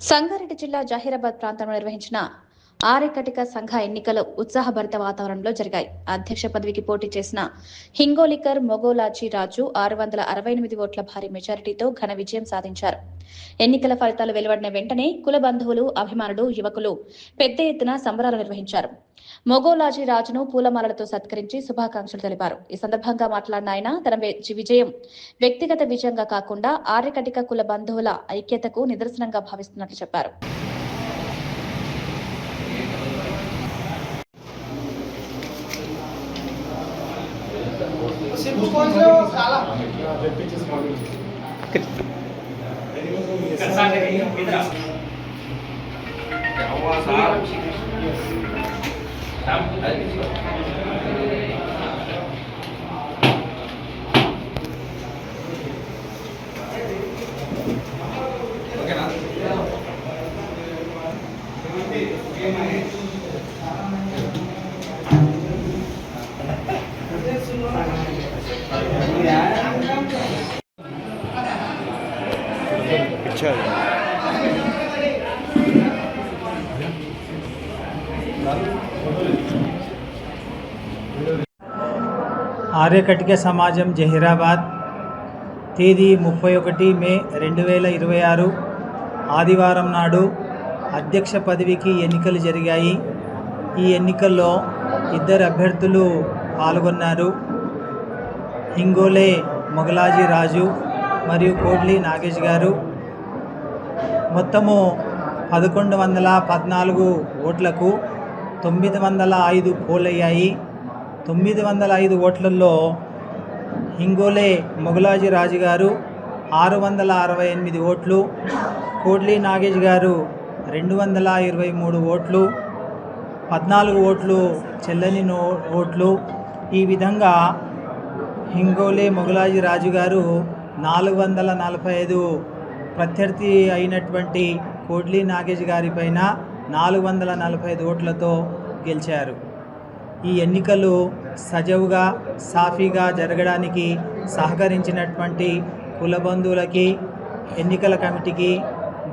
సంగారెడ్డి జిల్లా జహీరాబాద్ ప్రాంతంలో నిర్వహించిన ఆర్యకటిక సంఘ ఎన్నికలు ఉత్సాహభరిత వాతావరణంలో జరిగాయి. అధ్యక్ష పదవికి పోటీ చేసిన హింగోలికర్ మొగోలాచి రాజు 668 ఓట్ల భారీ మెజారిటీతో ఘన విజయం సాధించారు. ఎన్నికల ఫలితాలు వెలువడిన వెంటనే కుల బంధువులు, అభిమానులు, యువకులు పెద్ద ఎత్తున సంబరాలు నిర్వహించారు. మొగోలాజీ రాజును పూలమాలలతో సత్కరించి శుభాకాంక్షలు తెలిపారు. ఈ సందర్భంగా మాట్లాడిన ఆయన తన విజయం వ్యక్తిగత విజయంగా కాకుండా ఆర్యకటిక కుల బంధువుల ఐక్యతకు నిదర్శనంగా భావిస్తున్నట్లు చెప్పారు. ఆర్యకటిక సమాజం జహీరాబాద్ తేదీ 31 మే 2026 ఆదివారం నాడు అధ్యక్ష పదవికి ఎన్నికలు జరిగాయి. ఈ ఎన్నికల్లో 2 అభ్యర్థులు పాల్గొన్నారు. హింగోలే మొగలాజీ రాజు మరియు కోడ్లి నాగేష్ గారు. మొత్తము 1114 ఓట్లకు 905 పోలయ్యాయి. 905 ఓట్లలో హింగోలే మొగలాజీ రాజు గారు 668 ఓట్లు, కోడ్లి నాగేష్ గారు 223 ఓట్లు, 14 ఓట్లు చెల్లని ఓట్లు. ఈ విధంగా హింగోలే మొగలాజీ రాజు గారు 445 ప్రత్యర్థి అయినటువంటి కోడ్లి నాగేష్ గారి పైన 445 ఓట్లతో గెలిచారు. ఈ ఎన్నికలు సజావుగా సాఫీగా జరగడానికి సహకరించినటువంటి కుల బంధువులకి, ఎన్నికల కమిటీకి,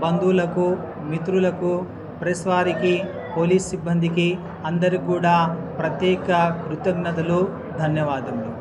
బంధువులకు, మిత్రులకు, ప్రెస్ వారికి, పోలీస్ సిబ్బందికి అందరికీ కూడా ప్రత్యేక కృతజ్ఞతలు, ధన్యవాదములు.